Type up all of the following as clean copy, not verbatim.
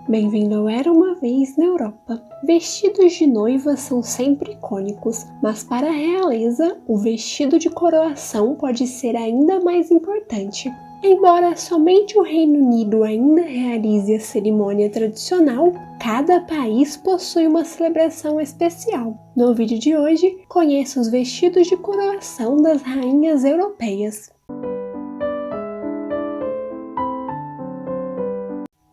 Bem-vindo ao Era Uma Vez na Europa. Vestidos de noiva são sempre icônicos, mas para a realeza, o vestido de coroação pode ser ainda mais importante. Embora somente o Reino Unido ainda realize a cerimônia tradicional, cada país possui uma celebração especial. No vídeo de hoje, conheça os vestidos de coroação das rainhas europeias.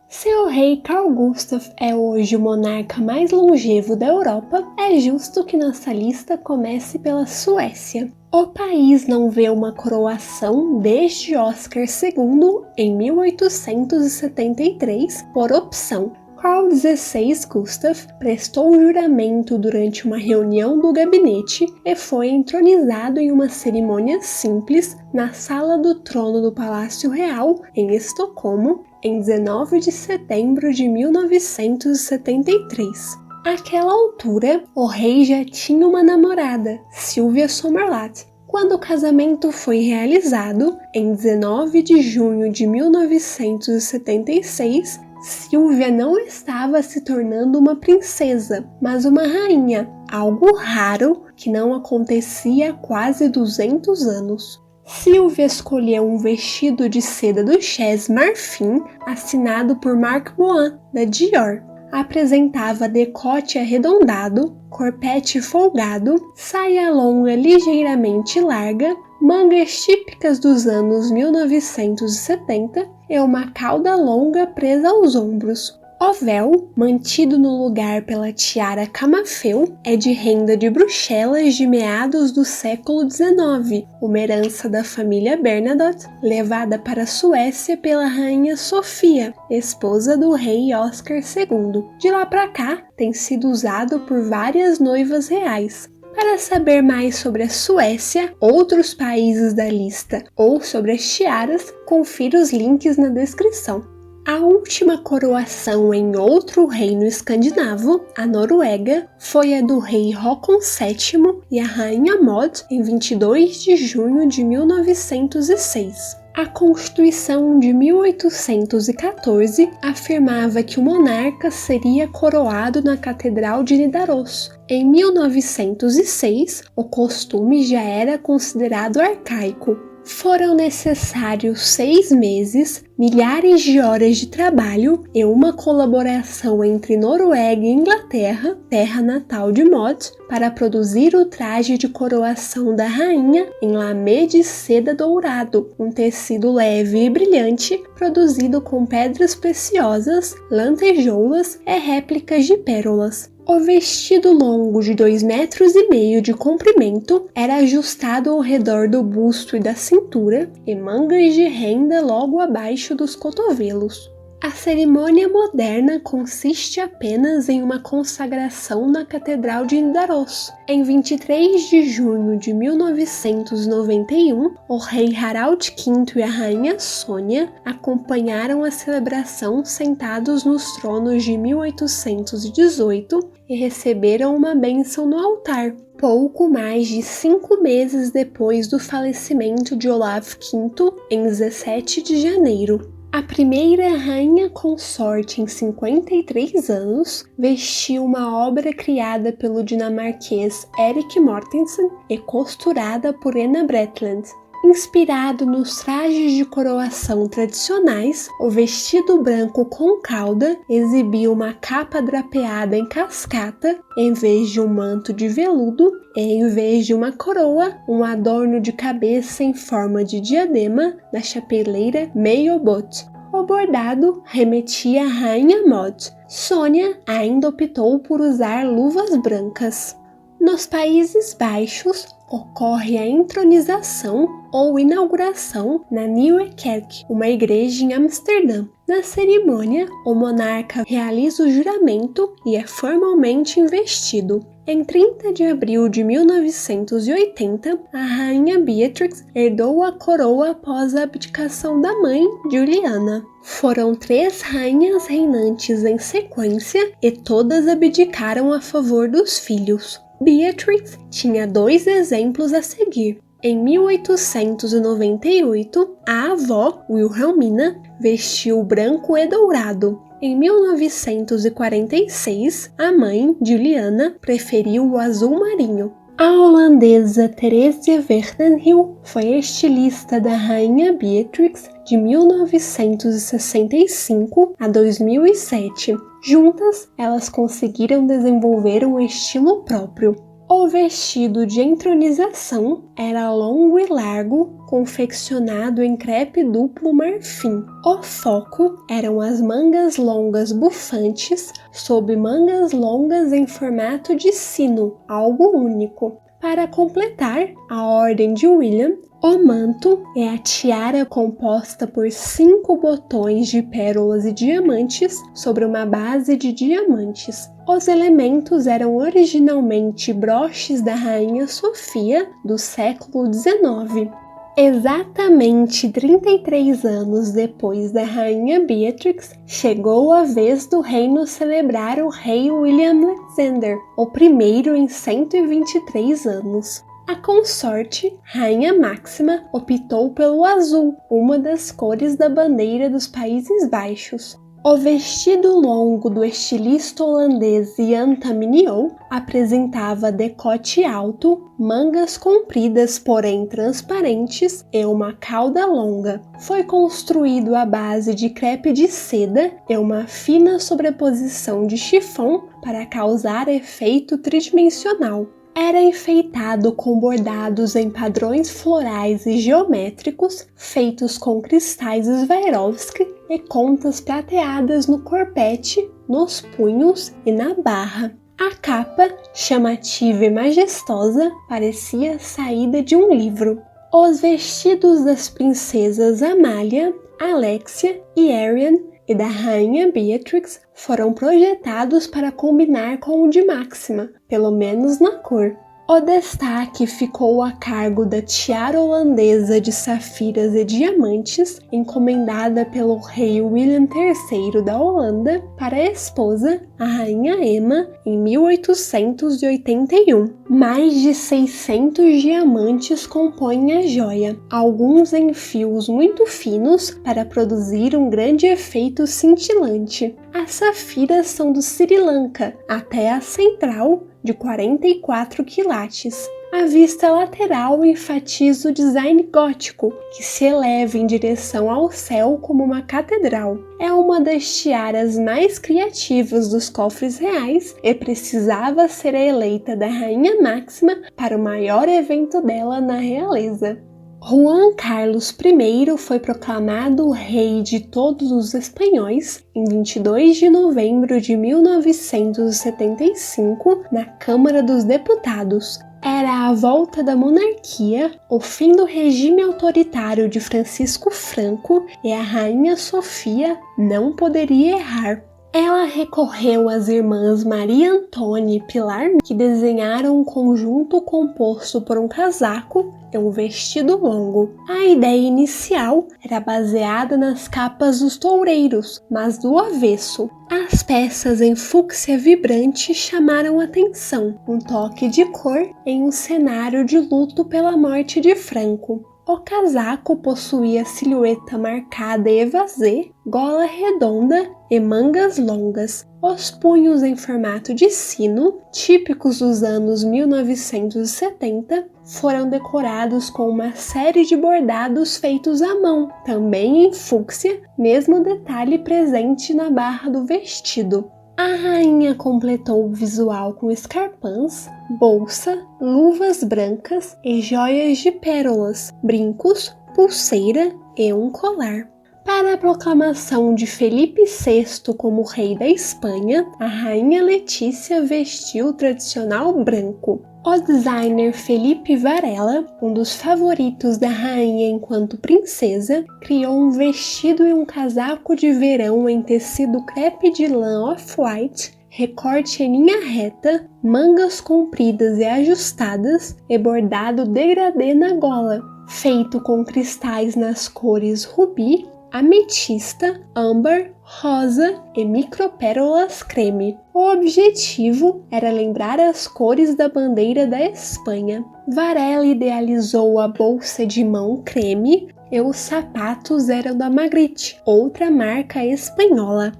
Se o rei Carl Gustaf é hoje o monarca mais longevo da Europa, é justo que nossa lista comece pela Suécia. O país não vê uma coroação desde Oscar II em 1873 por opção. Carl XVI Gustaf prestou juramento durante uma reunião do gabinete e foi entronizado em uma cerimônia simples na sala do trono do Palácio Real, em Estocolmo, em 19 de setembro de 1973. Àquela altura, o rei já tinha uma namorada, Sylvia Sommerlath. Quando o casamento foi realizado, em 19 de junho de 1976, Sylvia não estava se tornando uma princesa, mas uma rainha, algo raro que não acontecia há quase 200 anos. Sylvia escolheu um vestido de seda duchesse marfim assinado por Marc Bohan, da Dior. Apresentava decote arredondado, corpete folgado, saia longa ligeiramente larga, mangas típicas dos anos 1970 e uma cauda longa presa aos ombros. O véu, mantido no lugar pela tiara camafeu, é de renda de Bruxelas de meados do século XIX, uma herança da família Bernadotte, levada para a Suécia pela rainha Sofia, esposa do rei Oscar II. De lá para cá, tem sido usado por várias noivas reais. Para saber mais sobre a Suécia, outros países da lista ou sobre as tiaras, confira os links na descrição. A última coroação em outro reino escandinavo, a Noruega, foi a do rei Håkon VII e a rainha Maud em 22 de junho de 1906. A Constituição de 1814 afirmava que o monarca seria coroado na Catedral de Nidaros. Em 1906, o costume já era considerado arcaico. Foram necessários 6 meses, milhares de horas de trabalho e uma colaboração entre Noruega e Inglaterra, terra natal de Maud, para produzir o traje de coroação da rainha em lamê de seda dourado, um tecido leve e brilhante, produzido com pedras preciosas, lantejoulas e réplicas de pérolas. O vestido longo de 2,5 metros de comprimento era ajustado ao redor do busto e da cintura e mangas de renda logo abaixo dos cotovelos. A cerimônia moderna consiste apenas em uma consagração na Catedral de Nidaros. Em 23 de junho de 1991, o rei Harald V e a rainha Sônia acompanharam a celebração sentados nos tronos de 1818 e receberam uma bênção no altar. Pouco mais de 5 meses depois do falecimento de Olaf V, em 17 de janeiro. A primeira rainha consorte em 53 anos vestiu uma obra criada pelo dinamarquês Erik Mortensen e costurada por Anna Bretland. Inspirado nos trajes de coroação tradicionais, o vestido branco com cauda exibia uma capa drapeada em cascata em vez de um manto de veludo e, em vez de uma coroa, um adorno de cabeça em forma de diadema da chapeleira Meyerbout. O bordado remetia à rainha Maud. Sônia ainda optou por usar luvas brancas. Nos Países Baixos, ocorre a entronização ou inauguração na Nieuwe Kerk, uma igreja em Amsterdã. Na cerimônia, o monarca realiza o juramento e é formalmente investido. Em 30 de abril de 1980, a rainha Beatrix herdou a coroa após a abdicação da mãe, Juliana. Foram 3 rainhas reinantes em sequência e todas abdicaram a favor dos filhos. Beatrix tinha 2 exemplos a seguir. Em 1898, a avó, Wilhelmina, vestiu branco e dourado. Em 1946, a mãe, Juliana, preferiu o azul marinho. A holandesa Theresia Verdenhil foi estilista da Rainha Beatrix de 1965 a 2007. Juntas, elas conseguiram desenvolver um estilo próprio. O vestido de entronização era longo e largo, confeccionado em crepe duplo marfim. O foco eram as mangas longas bufantes, sob mangas longas em formato de sino, algo único. Para completar a ordem de William, o manto é a tiara composta por 5 botões de pérolas e diamantes sobre uma base de diamantes. Os elementos eram originalmente broches da Rainha Sofia do século XIX. Exatamente 33 anos depois da Rainha Beatrix, chegou a vez do reino celebrar o rei William Alexander, o primeiro em 123 anos. A consorte, Rainha Máxima, optou pelo azul, uma das cores da bandeira dos Países Baixos. O vestido longo do estilista holandês Jan Taminiou apresentava decote alto, mangas compridas porém transparentes e uma cauda longa. Foi construído à base de crepe de seda e uma fina sobreposição de chifão para causar efeito tridimensional. Era enfeitado com bordados em padrões florais e geométricos feitos com cristais Swarovski e contas prateadas no corpete, nos punhos e na barra. A capa, chamativa e majestosa, parecia saída de um livro. Os vestidos das princesas Amália, Alexia e Ariane e da Rainha Beatrix foram projetados para combinar com o de Máxima, pelo menos na cor. O destaque ficou a cargo da tiara holandesa de safiras e diamantes, encomendada pelo rei William III da Holanda para a esposa, a Rainha Emma, em 1881. Mais de 600 diamantes compõem a joia, alguns em fios muito finos para produzir um grande efeito cintilante. As safiras são do Sri Lanka, até a central, de 44 quilates. A vista lateral enfatiza o design gótico, que se eleva em direção ao céu como uma catedral. É uma das tiaras mais criativas dos cofres reais e precisava ser a eleita da Rainha Máxima para o maior evento dela na realeza. Juan Carlos I foi proclamado rei de todos os espanhóis em 22 de novembro de 1975 na Câmara dos Deputados. Era a volta da monarquia, o fim do regime autoritário de Francisco Franco e a Rainha Sofia não poderia errar. Ela recorreu às irmãs Maria Antônia e Pilar, que desenharam um conjunto composto por um casaco e um vestido longo. A ideia inicial era baseada nas capas dos toureiros, mas do avesso. As peças em fúcsia vibrante chamaram atenção, um toque de cor em um cenário de luto pela morte de Franco. O casaco possuía silhueta marcada e evasê, gola redonda e mangas longas. Os punhos em formato de sino, típicos dos anos 1970, foram decorados com uma série de bordados feitos à mão, também em fúcsia, mesmo detalhe presente na barra do vestido. A rainha completou o visual com escarpins, bolsa, luvas brancas e joias de pérolas, brincos, pulseira e um colar. Para a proclamação de Felipe VI como rei da Espanha, a rainha Letícia vestiu o tradicional branco. O designer Felipe Varela, um dos favoritos da rainha enquanto princesa, criou um vestido e um casaco de verão em tecido crepe de lã off-white, recorte em linha reta, mangas compridas e ajustadas e bordado degradê na gola, feito com cristais nas cores rubi, ametista, âmbar, rosa e micropérolas creme. O objetivo era lembrar as cores da bandeira da Espanha. Varela idealizou a bolsa de mão creme e os sapatos eram da Magritte, outra marca espanhola.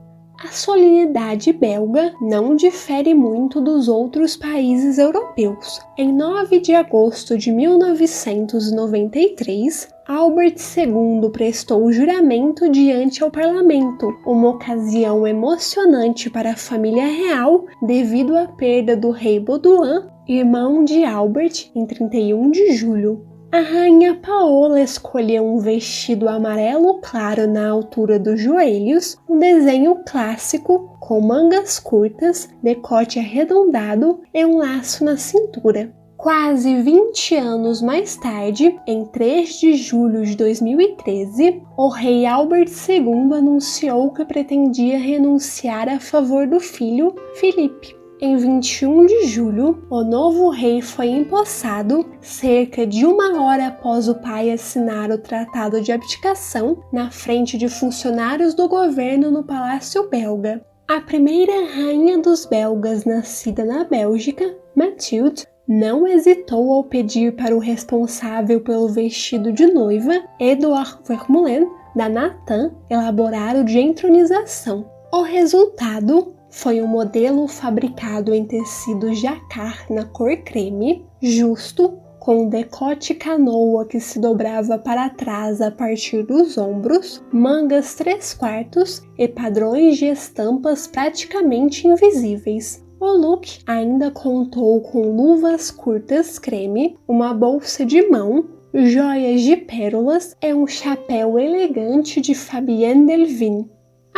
A solenidade belga não difere muito dos outros países europeus. Em 9 de agosto de 1993, Albert II prestou juramento diante ao parlamento, uma ocasião emocionante para a família real devido à perda do rei Baudouin, irmão de Albert, em 31 de julho. A rainha Paola escolheu um vestido amarelo claro na altura dos joelhos, um desenho clássico com mangas curtas, decote arredondado e um laço na cintura. Quase 20 anos mais tarde, em 3 de julho de 2013, o rei Albert II anunciou que pretendia renunciar a favor do filho, Filipe. Em 21 de julho, o novo rei foi empossado cerca de 1 hora após o pai assinar o Tratado de Abdicação na frente de funcionários do governo no Palácio Belga. A primeira rainha dos belgas nascida na Bélgica, Mathilde, não hesitou ao pedir para o responsável pelo vestido de noiva, Edouard Vermeulen, da Nathan, elaborar o de entronização. O resultado foi um modelo fabricado em tecido jacquard na cor creme, justo, com um decote canoa que se dobrava para trás a partir dos ombros, mangas 3/4 e padrões de estampas praticamente invisíveis. O look ainda contou com luvas curtas creme, uma bolsa de mão, joias de pérolas e um chapéu elegante de Fabienne Delvin.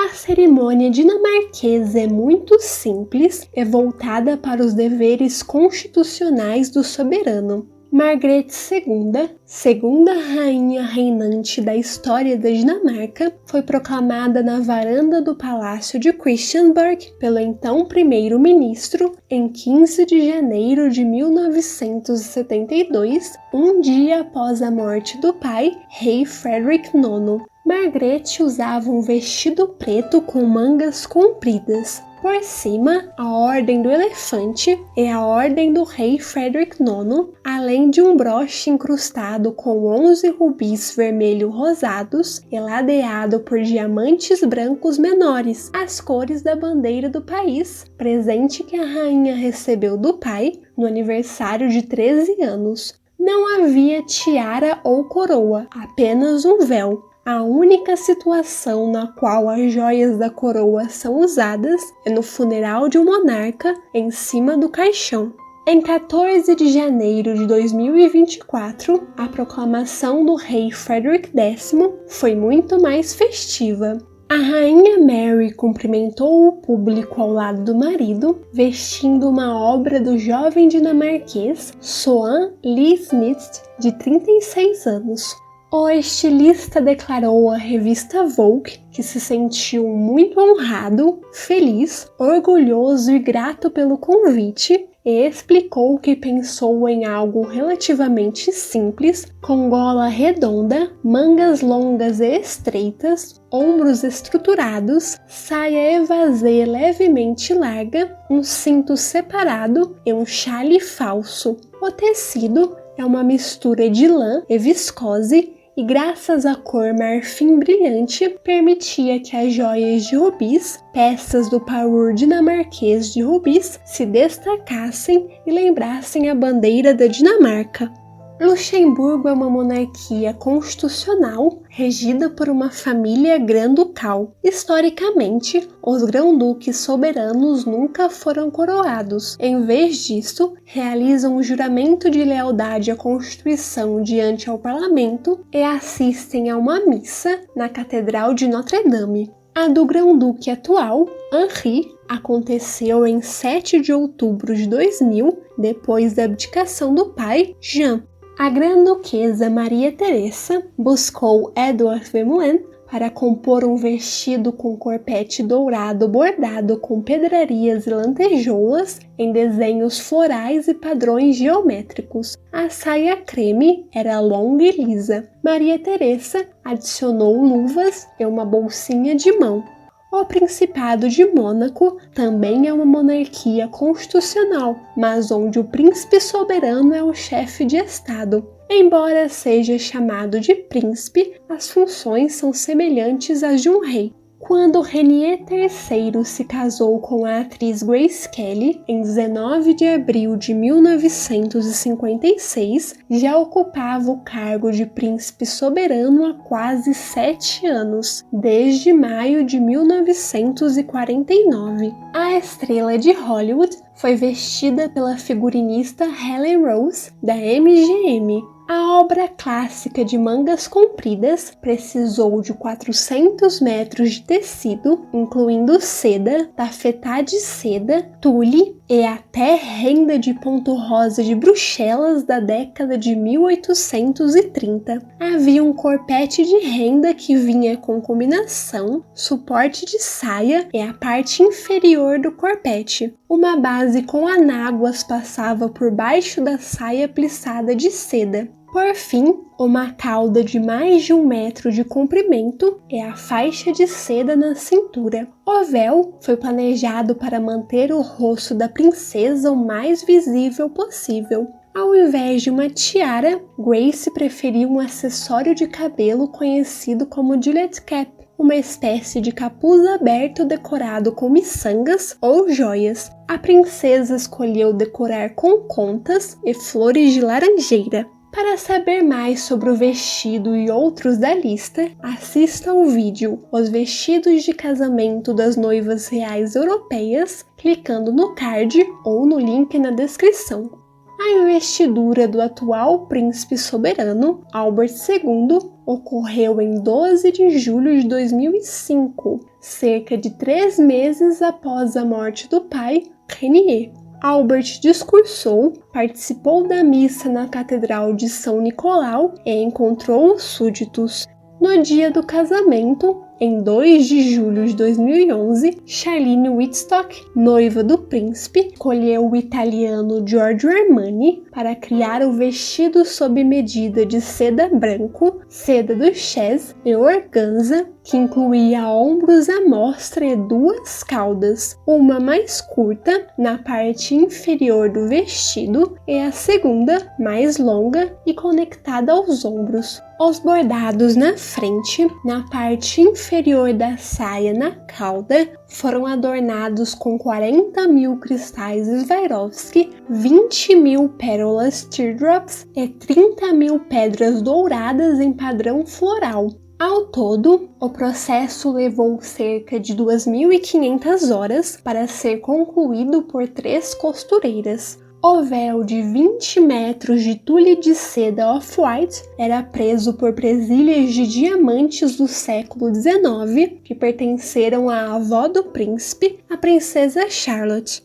A cerimônia dinamarquesa é muito simples e voltada para os deveres constitucionais do soberano. Margrethe II, segunda rainha reinante da história da Dinamarca, foi proclamada na varanda do Palácio de Christiansborg pelo então primeiro-ministro em 15 de janeiro de 1972, um dia após a morte do pai, rei Frederick IX. Margrethe usava um vestido preto com mangas compridas. Por cima, a Ordem do Elefante e a Ordem do Rei Frederick IX, além de um broche incrustado com 11 rubis vermelho-rosados e ladeado por diamantes brancos menores, as cores da bandeira do país, presente que a rainha recebeu do pai no aniversário de 13 anos. Não havia tiara ou coroa, apenas um véu. A única situação na qual as joias da coroa são usadas é no funeral de um monarca em cima do caixão. Em 14 de janeiro de 2024, a proclamação do rei Frederick X foi muito mais festiva. A rainha Mary cumprimentou o público ao lado do marido, vestindo uma obra do jovem dinamarquês Soan Lie Smith, de 36 anos. O estilista declarou à revista Vogue que se sentiu muito honrado, feliz, orgulhoso e grato pelo convite e explicou que pensou em algo relativamente simples, com gola redonda, mangas longas e estreitas, ombros estruturados, saia evasê levemente larga, um cinto separado e um chale falso. O tecido é uma mistura de lã e viscose e, graças à cor marfim brilhante, permitia que as joias de rubis, peças do parure dinamarquês de rubis, se destacassem e lembrassem a bandeira da Dinamarca. Luxemburgo é uma monarquia constitucional regida por uma família grã-ducal. Historicamente, os grão-duques soberanos nunca foram coroados. Em vez disso, realizam um juramento de lealdade à Constituição diante ao parlamento e assistem a uma missa na Catedral de Notre-Dame. A do grão-duque atual, Henri, aconteceu em 7 de outubro de 2000, depois da abdicação do pai, Jean. A grã-duquesa Maria Teresa buscou Edouard Vermeulen para compor um vestido com corpete dourado bordado com pedrarias e lantejoulas em desenhos florais e padrões geométricos. A saia creme era longa e lisa. Maria Teresa adicionou luvas e uma bolsinha de mão. O Principado de Mônaco também é uma monarquia constitucional, mas onde o príncipe soberano é o chefe de Estado. Embora seja chamado de príncipe, as funções são semelhantes às de um rei. Quando Rainier III se casou com a atriz Grace Kelly, em 19 de abril de 1956, já ocupava o cargo de príncipe soberano há quase 7 anos, desde maio de 1949. A estrela de Hollywood foi vestida pela figurinista Helen Rose, da MGM. A obra clássica de mangas compridas precisou de 400 metros de tecido, incluindo seda, tafetá de seda, tule e até renda de ponto rosa de Bruxelas da década de 1830. Havia um corpete de renda que vinha com combinação, suporte de saia e a parte inferior do corpete. Uma base com anáguas passava por baixo da saia plissada de seda. Por fim, uma cauda de mais de 1 metro de comprimento e a faixa de seda na cintura. O véu foi planejado para manter o rosto da princesa o mais visível possível. Ao invés de uma tiara, Grace preferiu um acessório de cabelo conhecido como Juliet Cap, uma espécie de capuz aberto decorado com miçangas ou joias. A princesa escolheu decorar com contas e flores de laranjeira. Para saber mais sobre o vestido e outros da lista, assista ao vídeo Os Vestidos de Casamento das Noivas Reais Europeias, clicando no card ou no link na descrição. A investidura do atual príncipe soberano, Albert II, ocorreu em 12 de julho de 2005, cerca de 3 meses após a morte do pai, Rainier. Albert discursou, participou da missa na Catedral de São Nicolau e encontrou os súditos. No dia do casamento, em 2 de julho de 2011, Charlene Wittstock, noiva do príncipe, escolheu o italiano Giorgio Armani para criar o vestido sob medida de seda branco, seda duchesse e organza, que incluía ombros à mostra e 2 caudas, uma mais curta na parte inferior do vestido e a segunda mais longa e conectada aos ombros. Os bordados na frente, na parte inferior da saia na cauda, foram adornados com 40.000 cristais Swarovski, 20.000 pérolas teardrops e 30.000 pedras douradas em padrão floral. Ao todo, o processo levou cerca de 2.500 horas para ser concluído por 3 costureiras. O véu de 20 metros de tule de seda off-white era preso por presilhas de diamantes do século XIX que pertenceram à avó do príncipe, a princesa Charlotte.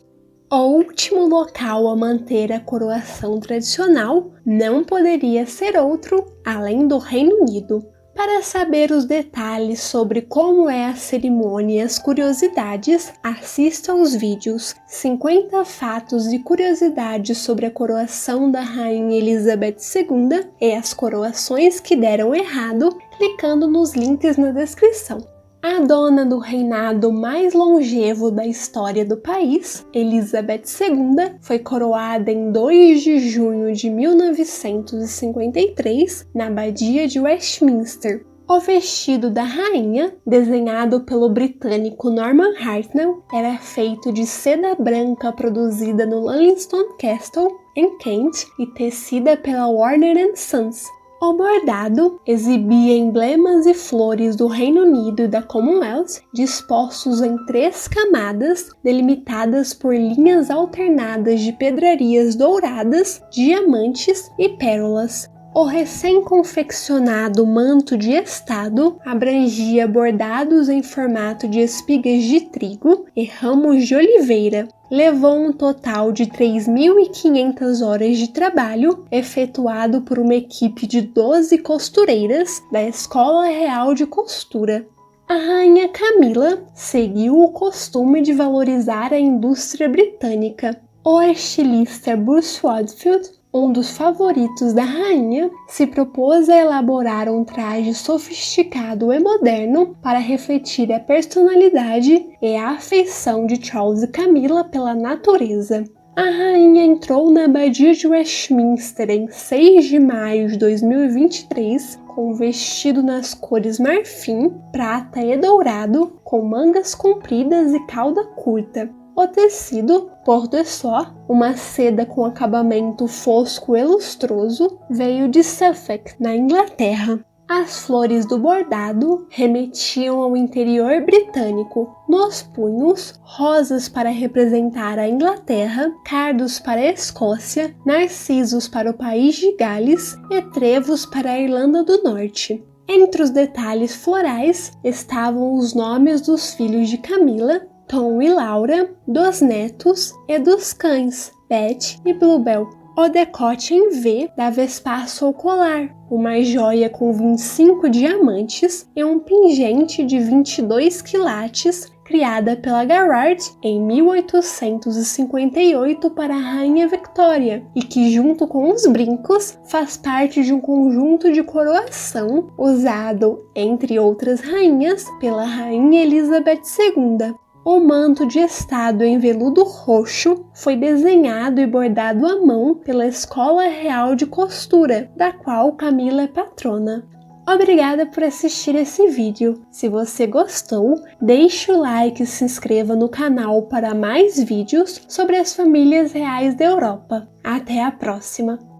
O último local a manter a coroação tradicional não poderia ser outro além do Reino Unido. Para saber os detalhes sobre como é a cerimônia e as curiosidades, assista aos vídeos 50 fatos e curiosidades sobre a coroação da Rainha Elizabeth II e as coroações que deram errado, clicando nos links na descrição. A dona do reinado mais longevo da história do país, Elizabeth II, foi coroada em 2 de junho de 1953 na Abadia de Westminster. O vestido da rainha, desenhado pelo britânico Norman Hartnell, era feito de seda branca produzida no Lullingstone Castle, em Kent, e tecida pela Warner & Sons. O bordado exibia emblemas e flores do Reino Unido e da Commonwealth dispostos em 3 camadas, delimitadas por linhas alternadas de pedrarias douradas, diamantes e pérolas. O recém-confeccionado manto de estado abrangia bordados em formato de espigas de trigo e ramos de oliveira. Levou um total de 3.500 horas de trabalho, efetuado por uma equipe de 12 costureiras da Escola Real de Costura. A rainha Camila seguiu o costume de valorizar a indústria britânica. O estilista Bruce Wadfield, um dos favoritos da rainha, se propôs a elaborar um traje sofisticado e moderno para refletir a personalidade e a afeição de Charles e Camila pela natureza. A rainha entrou na Abadia de Westminster em 6 de maio de 2023 com um vestido nas cores marfim, prata e dourado, com mangas compridas e cauda curta. O tecido, por só, uma seda com acabamento fosco e lustroso, veio de Suffolk, na Inglaterra. As flores do bordado remetiam ao interior britânico. Nos punhos, rosas para representar a Inglaterra, cardos para a Escócia, narcisos para o país de Gales e trevos para a Irlanda do Norte. Entre os detalhes florais estavam os nomes dos filhos de Camila, Tom e Laura, dos netos e dos cães, Beth e Bluebell. O decote em V dava espaço ao colar, uma joia com 25 diamantes e um pingente de 22 quilates criada pela Garrard em 1858 para a Rainha Victoria e que, junto com os brincos, faz parte de um conjunto de coroação usado, entre outras rainhas, pela Rainha Elizabeth II. O manto de estado em veludo roxo foi desenhado e bordado à mão pela Escola Real de Costura, da qual Camila é patrona. Obrigada por assistir esse vídeo. Se você gostou, deixe o like e se inscreva no canal para mais vídeos sobre as famílias reais da Europa. Até a próxima!